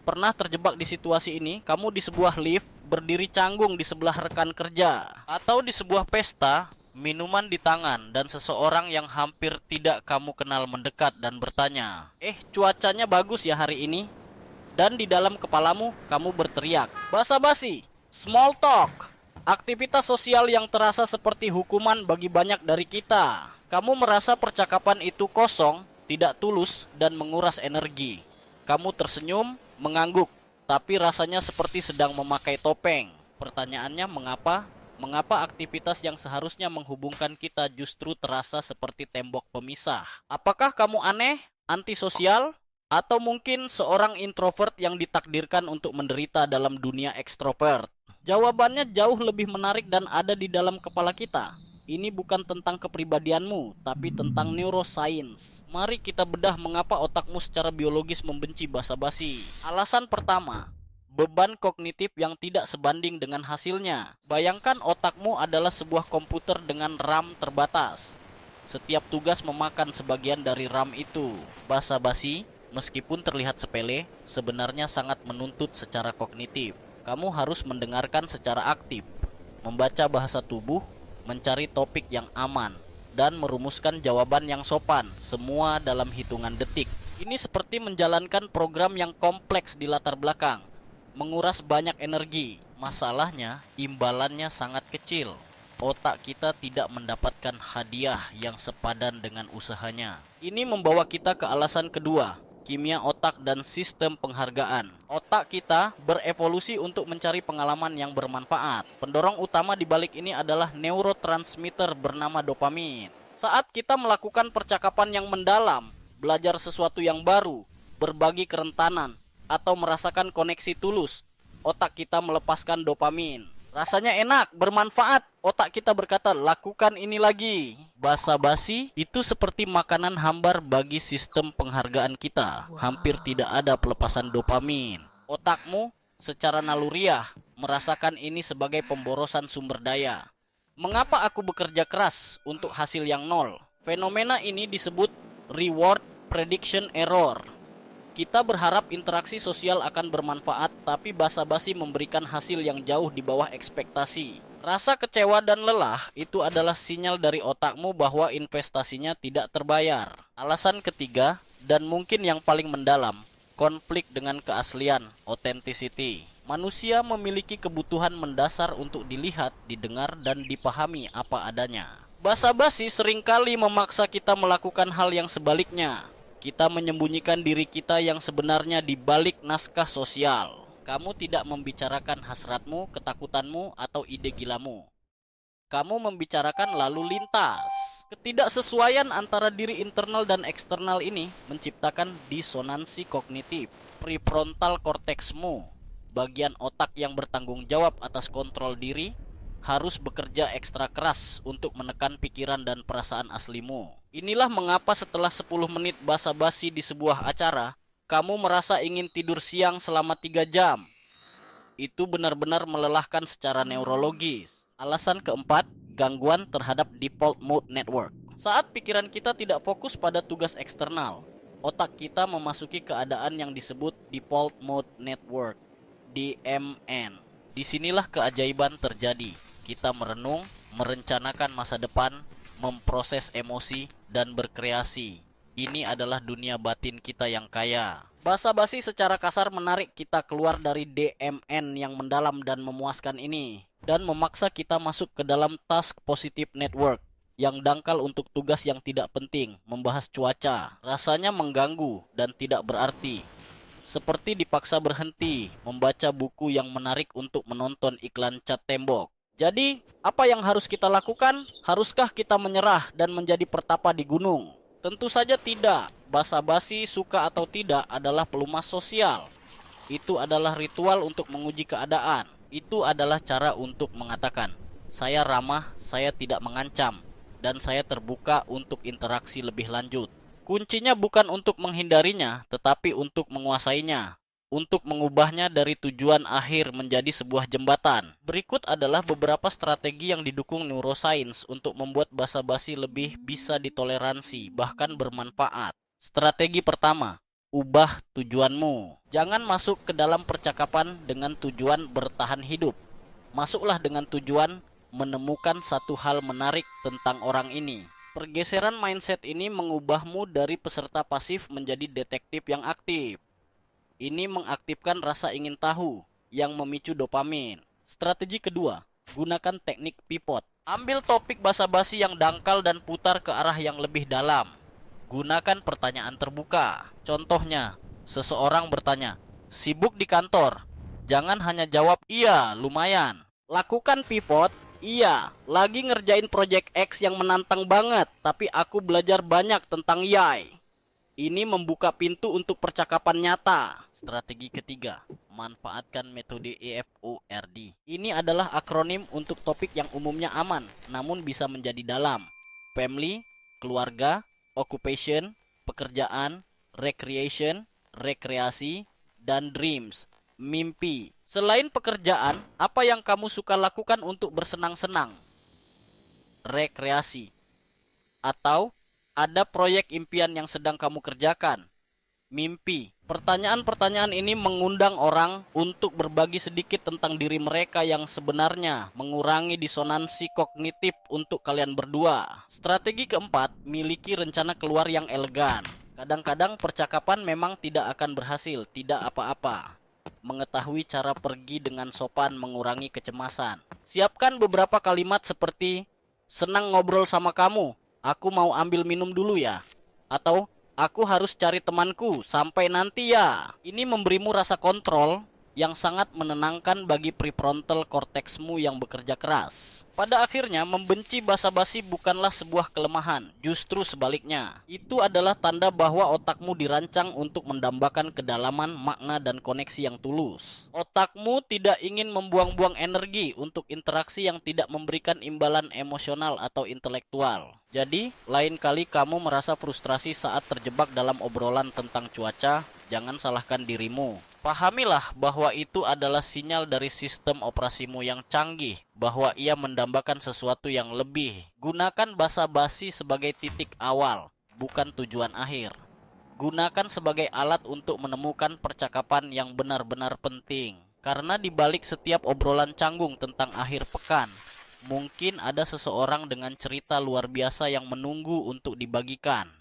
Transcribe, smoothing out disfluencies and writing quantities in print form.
Pernah terjebak di situasi ini? Kamu di sebuah lift, berdiri canggung di sebelah rekan kerja, atau di sebuah pesta, minuman di tangan, dan seseorang yang hampir tidak kamu kenal mendekat dan bertanya, cuacanya bagus ya hari ini? Dan di dalam kepalamu, kamu berteriak, basa-basi, small talk, aktivitas sosial yang terasa seperti hukuman bagi banyak dari kita. Kamu merasa percakapan itu kosong, tidak tulus, dan menguras energi. Kamu tersenyum, mengangguk, tapi rasanya seperti sedang memakai topeng. Pertanyaannya, mengapa? Mengapa aktivitas yang seharusnya menghubungkan kita justru terasa seperti tembok pemisah? Apakah kamu aneh, antisosial, atau mungkin seorang introvert yang ditakdirkan untuk menderita dalam dunia ekstrovert? Jawabannya jauh lebih menarik dan ada di dalam kepala kita. Ini bukan tentang kepribadianmu, tapi tentang neuroscience. Mari kita bedah mengapa otakmu secara biologis membenci basa-basi. Alasan pertama, beban kognitif yang tidak sebanding dengan hasilnya. Bayangkan otakmu adalah sebuah komputer dengan RAM terbatas. Setiap tugas memakan sebagian dari RAM itu. Basa-basi, meskipun terlihat sepele, sebenarnya sangat menuntut secara kognitif. Kamu harus mendengarkan secara aktif, membaca bahasa tubuh, mencari topik yang aman, dan merumuskan jawaban yang sopan, semua dalam hitungan detik. Ini seperti menjalankan program yang kompleks di latar belakang, menguras banyak energi. Masalahnya, imbalannya sangat kecil. Otak kita tidak mendapatkan hadiah yang sepadan dengan usahanya. Ini membawa kita ke alasan kedua, kimia otak dan sistem penghargaan. Otak kita berevolusi untuk mencari pengalaman yang bermanfaat. Pendorong utama di balik ini adalah neurotransmitter bernama dopamin. Saat kita melakukan percakapan yang mendalam, belajar sesuatu yang baru, berbagi kerentanan, atau merasakan koneksi tulus, otak kita melepaskan dopamin. Rasanya enak, bermanfaat. Otak kita berkata, lakukan ini lagi. Basa-basi itu seperti makanan hambar bagi sistem penghargaan kita. Hampir tidak ada pelepasan dopamin. Otakmu secara naluriah merasakan ini sebagai pemborosan sumber daya. Mengapa aku bekerja keras untuk hasil yang nol? Fenomena ini disebut reward prediction error. Kita berharap interaksi sosial akan bermanfaat, tapi basa-basi memberikan hasil yang jauh di bawah ekspektasi. Rasa kecewa dan lelah itu adalah sinyal dari otakmu bahwa investasinya tidak terbayar. Alasan ketiga, dan mungkin yang paling mendalam, konflik dengan keaslian, authenticity. Manusia memiliki kebutuhan mendasar untuk dilihat, didengar, dan dipahami apa adanya. Basa-basi seringkali memaksa kita melakukan hal yang sebaliknya. Kita menyembunyikan diri kita yang sebenarnya di balik naskah sosial. Kamu tidak membicarakan hasratmu, ketakutanmu, atau ide gilamu. Kamu membicarakan lalu lintas. Ketidaksesuaian antara diri internal dan eksternal ini menciptakan disonansi kognitif. Prefrontal korteksmu, bagian otak yang bertanggung jawab atas kontrol diri, harus bekerja ekstra keras untuk menekan pikiran dan perasaan aslimu. Inilah mengapa setelah 10 menit basa-basi di sebuah acara, kamu merasa ingin tidur siang selama 3 jam. Itu benar-benar melelahkan secara neurologis. Alasan keempat, gangguan terhadap default mode network. Saat pikiran kita tidak fokus pada tugas eksternal, otak kita memasuki keadaan yang disebut default mode network, DMN. Disinilah keajaiban terjadi. Kita merenung, merencanakan masa depan, memproses emosi, dan berkreasi. Ini adalah dunia batin kita yang kaya. Basa-basi secara kasar menarik kita keluar dari DMN yang mendalam dan memuaskan ini, dan memaksa kita masuk ke dalam task positive network yang dangkal untuk tugas yang tidak penting, membahas cuaca. Rasanya mengganggu dan tidak berarti. Seperti dipaksa berhenti membaca buku yang menarik untuk menonton iklan cat tembok. Jadi, apa yang harus kita lakukan? Haruskah kita menyerah dan menjadi pertapa di gunung? Tentu saja tidak. Basa-basi, suka atau tidak, adalah pelumas sosial. Itu adalah ritual untuk menguji keadaan. Itu adalah cara untuk mengatakan, saya ramah, saya tidak mengancam, dan saya terbuka untuk interaksi lebih lanjut. Kuncinya bukan untuk menghindarinya, tetapi untuk menguasainya. Untuk mengubahnya dari tujuan akhir menjadi sebuah jembatan. Berikut adalah beberapa strategi yang didukung neuroscience untuk membuat basa-basi lebih bisa ditoleransi, bahkan bermanfaat. Strategi pertama, ubah tujuanmu. Jangan masuk ke dalam percakapan dengan tujuan bertahan hidup. Masuklah dengan tujuan menemukan satu hal menarik tentang orang ini. Pergeseran mindset ini mengubahmu dari peserta pasif menjadi detektif yang aktif. Ini mengaktifkan rasa ingin tahu yang memicu dopamin. Strategi kedua, gunakan teknik pivot. Ambil topik basa-basi yang dangkal dan putar ke arah yang lebih dalam. Gunakan pertanyaan terbuka. Contohnya, seseorang bertanya, "Sibuk di kantor?" Jangan hanya jawab, "Iya, lumayan." Lakukan pivot. "Iya, lagi ngerjain project X yang menantang banget, tapi aku belajar banyak tentang Y." Ini membuka pintu untuk percakapan nyata. Strategi ketiga, manfaatkan metode EFORD. Ini adalah akronim untuk topik yang umumnya aman, namun bisa menjadi dalam. Family, keluarga, occupation, pekerjaan, recreation, rekreasi, dan dreams, mimpi. Selain pekerjaan, apa yang kamu suka lakukan untuk bersenang-senang? Rekreasi. Atau ada proyek impian yang sedang kamu kerjakan? Mimpi. Pertanyaan-pertanyaan ini mengundang orang untuk berbagi sedikit tentang diri mereka yang sebenarnya, mengurangi disonansi kognitif untuk kalian berdua. Strategi keempat, miliki rencana keluar yang elegan. Kadang-kadang percakapan memang tidak akan berhasil, tidak apa-apa. Mengetahui cara pergi dengan sopan mengurangi kecemasan. Siapkan beberapa kalimat seperti, "Senang ngobrol sama kamu, aku mau ambil minum dulu ya." Atau, "Aku harus cari temanku, sampai nanti ya." Ini memberimu rasa kontrol yang sangat menenangkan bagi prefrontal cortexmu yang bekerja keras. Pada akhirnya, membenci basa-basi bukanlah sebuah kelemahan, justru sebaliknya. Itu adalah tanda bahwa otakmu dirancang untuk mendambakan kedalaman, makna, dan koneksi yang tulus. Otakmu tidak ingin membuang-buang energi untuk interaksi yang tidak memberikan imbalan emosional atau intelektual. Jadi, lain kali kamu merasa frustrasi saat terjebak dalam obrolan tentang cuaca, jangan salahkan dirimu. Pahamilah bahwa itu adalah sinyal dari sistem operasimu yang canggih, bahwa ia mendambakan sesuatu yang lebih. Gunakan basa-basi sebagai titik awal, bukan tujuan akhir. Gunakan sebagai alat untuk menemukan percakapan yang benar-benar penting. Karena di balik setiap obrolan canggung tentang akhir pekan, mungkin ada seseorang dengan cerita luar biasa yang menunggu untuk dibagikan.